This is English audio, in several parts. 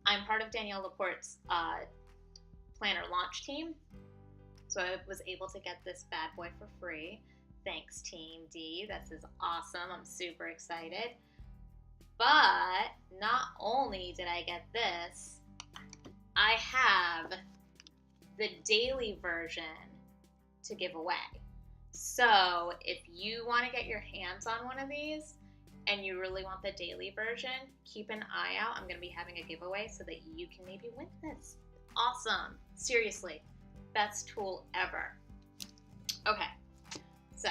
I'm part of Danielle Laporte's planner launch team. So I was able to get this bad boy for free. Thanks, Team D. This is awesome. I'm super excited. But not only did I get this, I have the daily version to give away. So if you want to get your hands on one of these and you really want the daily version, keep an eye out. I'm going to be having a giveaway so that you can maybe win this. Awesome. Seriously, best tool ever. Okay, so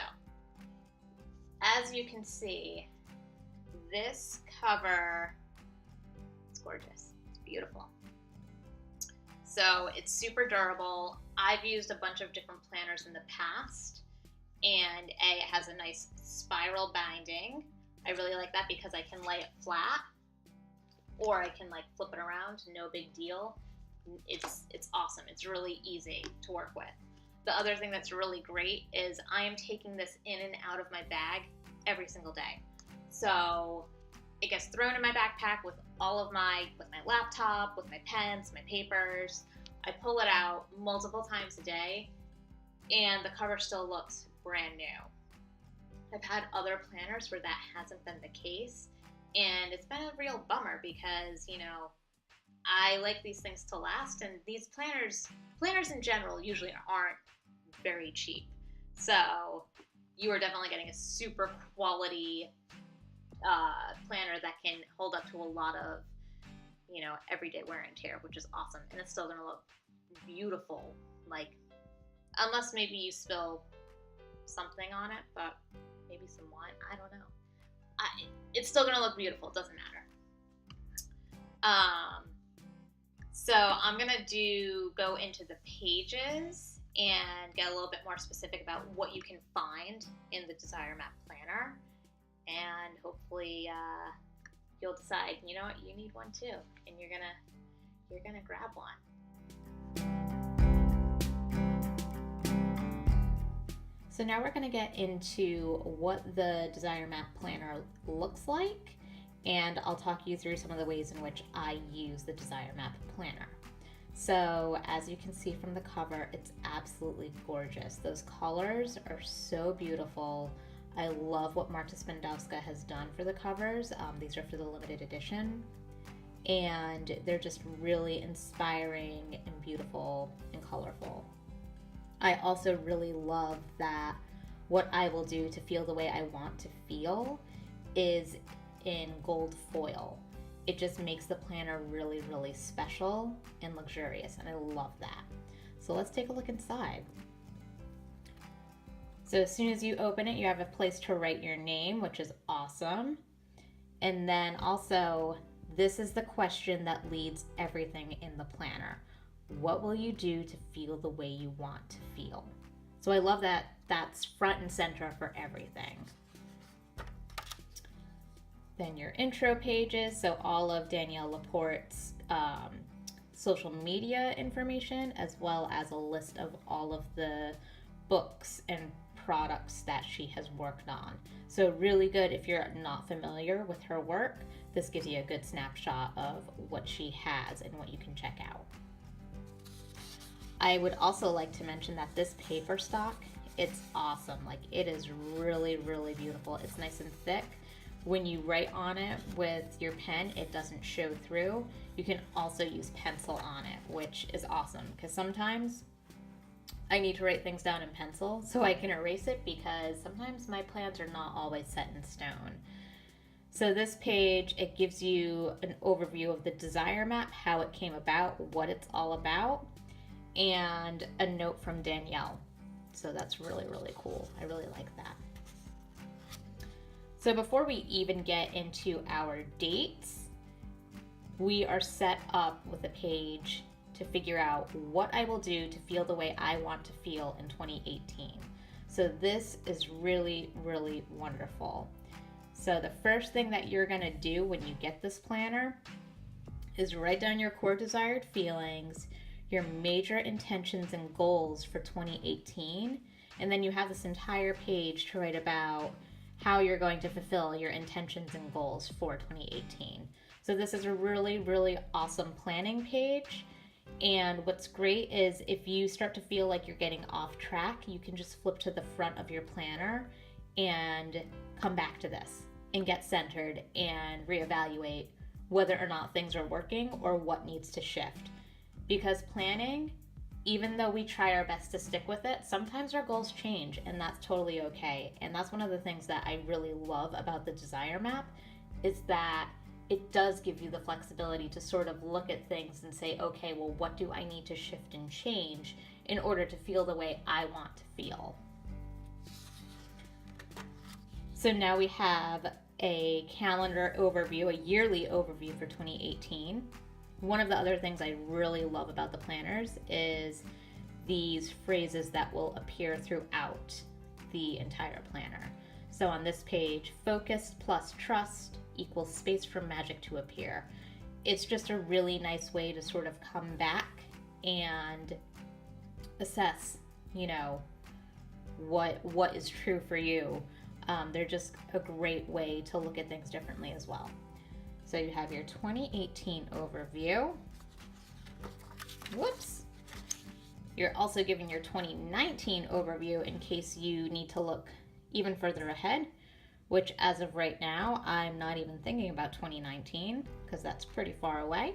as you can see, this cover, it's gorgeous. It's beautiful. So it's super durable. I've used a bunch of different planners in the past, and it has a nice spiral binding. I really like that because I can lay it flat, or I can like flip it around, no big deal. It's awesome. It's really easy to work with. The other thing that's really great is I am taking this in and out of my bag every single day. So it gets thrown in my backpack with my laptop, with my pens, my papers. I pull it out multiple times a day, and the cover still looks brand new. I've had other planners where that hasn't been the case, and it's been a real bummer because, I like these things to last, and these planners in general usually aren't very cheap. So you are definitely getting a super quality planner that can hold up to a lot of, everyday wear and tear, which is awesome. And it's still going to look beautiful, like, unless maybe you spill something on it, but maybe some wine, I don't know. It's still going to look beautiful, it doesn't matter. So I'm going to go into the pages and get a little bit more specific about what you can find in the Desire Map Planner. And hopefully you'll decide, you know what, you need one too, and you're gonna grab one. So now we're gonna get into what the Desire Map Planner looks like, and I'll talk you through some of the ways in which I use the Desire Map Planner. So as you can see from the cover, it's absolutely gorgeous. Those colors are so beautiful. I love what Marta Spandowska has done for the covers. These are for the limited edition, and they're just really inspiring and beautiful and colorful. I also really love that what I will do to feel the way I want to feel is in gold foil. It just makes the planner really, really special and luxurious, and I love that. So let's take a look inside. So as soon as you open it, you have a place to write your name, which is awesome. And then also, this is the question that leads everything in the planner. What will you do to feel the way you want to feel? So I love that that's front and center for everything. Then your intro pages, so all of Danielle Laporte's social media information, as well as a list of all of the books and products that she has worked on. So really good if you're not familiar with her work. This gives you a good snapshot of what she has and what you can check out. I would also like to mention that this paper stock, it's awesome. Like, it is really, really beautiful. It's nice and thick. When you write on it with your pen, it doesn't show through. You can also use pencil on it, which is awesome, because sometimes I need to write things down in pencil so I can erase it, because sometimes my plans are not always set in stone. So this page, it gives you an overview of the Desire Map, how it came about, what it's all about, and a note from Danielle. So that's really, really cool. I really like that. So before we even get into our dates, we are set up with a page to figure out what I will do to feel the way I want to feel in 2018. So this is really, really wonderful. So the first thing that you're gonna do when you get this planner is write down your core desired feelings, your major intentions and goals for 2018, and then you have this entire page to write about how you're going to fulfill your intentions and goals for 2018. So this is a really, really awesome planning page. And what's great is if you start to feel like you're getting off track, you can just flip to the front of your planner and come back to this and get centered and reevaluate whether or not things are working or what needs to shift. Because planning, even though we try our best to stick with it, sometimes our goals change, and that's totally okay. And that's one of the things that I really love about the Desire Map, is that it does give you the flexibility to sort of look at things and say, okay, well, what do I need to shift and change in order to feel the way I want to feel? So now we have a calendar overview, a yearly overview for 2018. One of the other things I really love about the planners is these phrases that will appear throughout the entire planner. So on this page, focus plus trust equals space for magic to appear. It's just a really nice way to sort of come back and assess, what is true for you. They're just a great way to look at things differently as well. So you have your 2018 overview. Whoops. You're also given your 2019 overview in case you need to look even further ahead, which as of right now, I'm not even thinking about 2019 because that's pretty far away.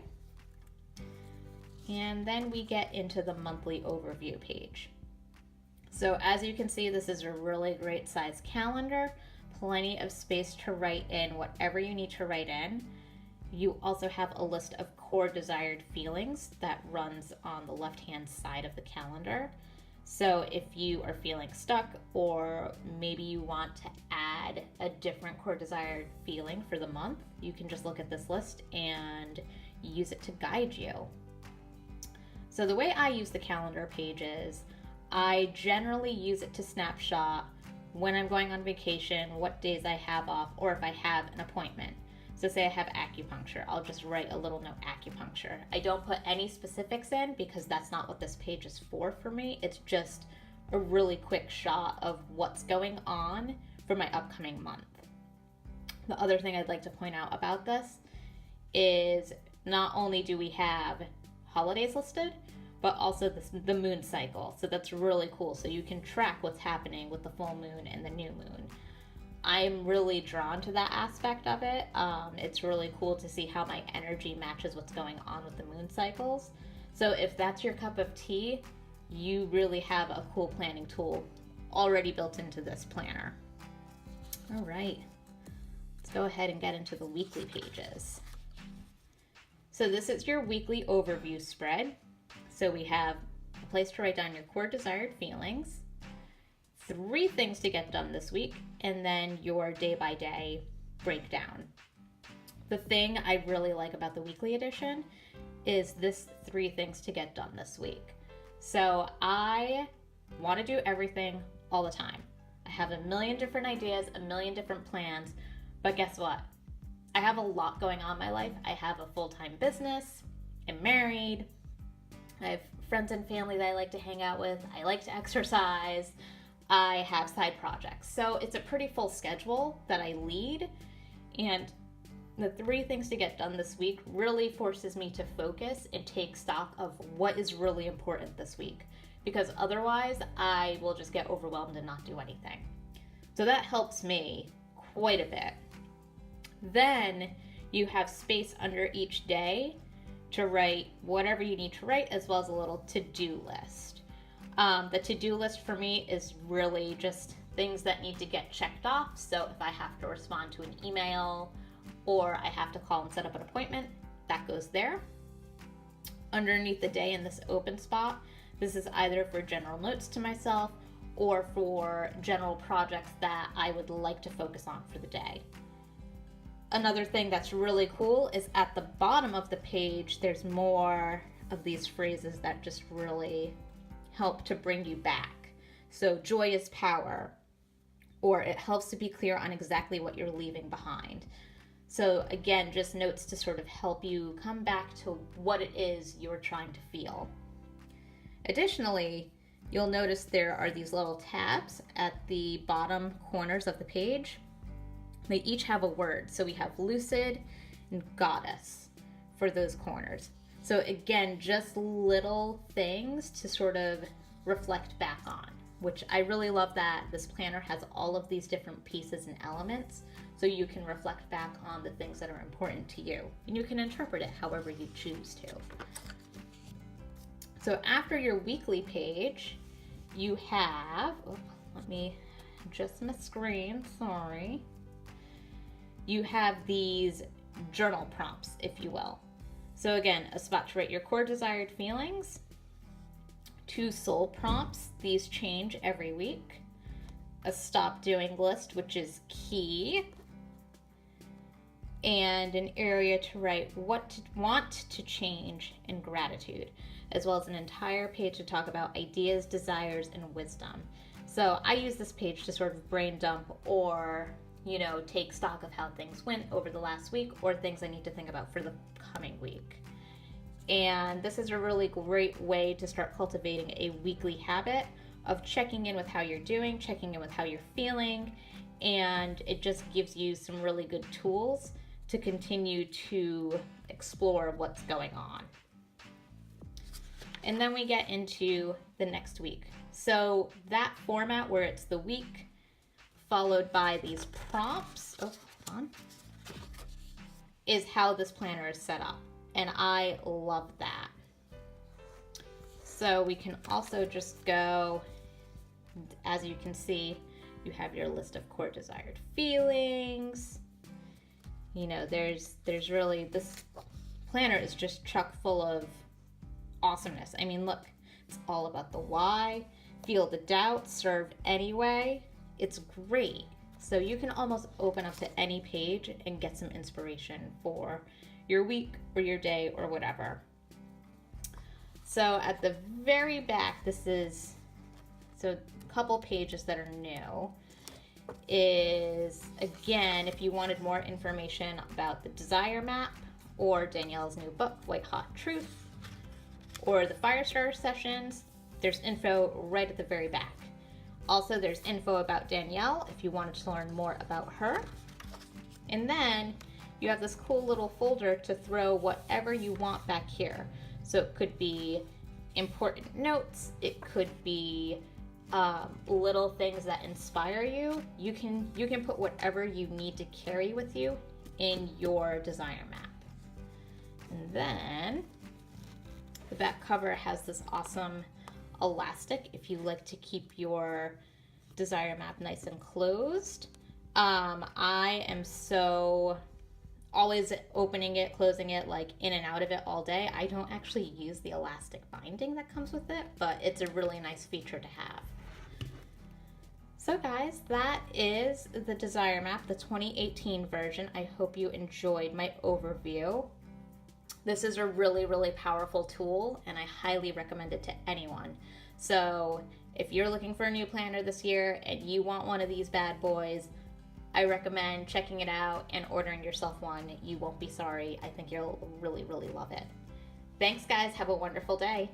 And then we get into the monthly overview page. So as you can see, this is a really great size calendar, plenty of space to write in whatever you need to write in. You also have a list of core desired feelings that runs on the left-hand side of the calendar. So if you are feeling stuck, or maybe you want to add a different core desired feeling for the month, you can just look at this list and use it to guide you. So the way I use the calendar page is I generally use it to snapshot when I'm going on vacation, what days I have off, or if I have an appointment. So say I have acupuncture, I'll just write a little note, acupuncture. I don't put any specifics in because that's not what this page is for me. It's just a really quick shot of what's going on for my upcoming month. The other thing I'd like to point out about this is not only do we have holidays listed, but also the moon cycle. So that's really cool. So you can track what's happening with the full moon and the new moon. I'm really drawn to that aspect of it. It's really cool to see how my energy matches what's going on with the moon cycles. So if that's your cup of tea, you really have a cool planning tool already built into this planner. All right, let's go ahead and get into the weekly pages. So this is your weekly overview spread. So we have a place to write down your core desired feelings, 3 things to get done this week, and then your day-by-day breakdown. The thing I really like about the weekly edition is this 3 things to get done this week. So I want to do everything all the time. I have a million different ideas, a million different plans, but guess what? I have a lot going on in my life. I have a full-time business, I'm married, I have friends and family that I like to hang out with, I like to exercise, I have side projects. So it's a pretty full schedule that I lead, and the 3 things to get done this week really forces me to focus and take stock of what is really important this week, because otherwise I will just get overwhelmed and not do anything. So that helps me quite a bit. Then you have space under each day to write whatever you need to write, as well as a little to-do list. The to-do list for me is really just things that need to get checked off. So if I have to respond to an email or I have to call and set up an appointment, that goes there. Underneath the day in this open spot, this is either for general notes to myself or for general projects that I would like to focus on for the day. Another thing that's really cool is at the bottom of the page, there's more of these phrases that just really help to bring you back. So joy is power, or it helps to be clear on exactly what you're leaving behind. So again, just notes to sort of help you come back to what it is you're trying to feel. Additionally, you'll notice there are these little tabs at the bottom corners of the page. They each have a word. So we have lucid and goddess for those corners. So again, just little things to sort of reflect back on, which I really love that this planner has all of these different pieces and elements, so you can reflect back on the things that are important to you, and you can interpret it however you choose to. So after your weekly page, you have, let me adjust my screen, sorry. You have these journal prompts, if you will. So again, a spot to write your core desired feelings, 2 soul prompts, these change every week, a stop doing list, which is key, and an area to write what to want to change and gratitude, as well as an entire page to talk about ideas, desires, and wisdom. So I use this page to sort of brain dump or, you know, take stock of how things went over the last week or things I need to think about for the coming week. And this is a really great way to start cultivating a weekly habit of checking in with how you're doing, checking in with how you're feeling, and it just gives you some really good tools to continue to explore what's going on. And then we get into the next week. So that format where it's the week followed by these prompts, is how this planner is set up. And I love that. So we can also just go, as you can see, you have your list of core desired feelings. You know, there's really, this planner is just chock full of awesomeness. I mean, look, it's all about the why, feel the doubt, served anyway. It's great. So you can almost open up to any page and get some inspiration for your week or your day or whatever. So at the very back, this is, so a couple pages that are new, is, again, if you wanted more information about the desire map or Danielle's new book, White Hot Truth, or the Firestarter sessions, there's info right at the very back. Also, there's info about Danielle if you wanted to learn more about her. And then you have this cool little folder to throw whatever you want back here. So it could be important notes, it could be little things that inspire you. You can put whatever you need to carry with you in your desire map. And then the back cover has this awesome elastic if you like to keep your desire map nice and closed. I am so always opening it, closing it, like in and out of it all day. I don't actually use the elastic binding that comes with it, but it's a really nice feature to have. So guys, that is the desire map, the 2018 version. I hope you enjoyed my overview. This is a really, really powerful tool, and I highly recommend it to anyone. So if you're looking for a new planner this year and you want one of these bad boys, I recommend checking it out and ordering yourself one. You won't be sorry. I think you'll really, really love it. Thanks, guys. Have a wonderful day.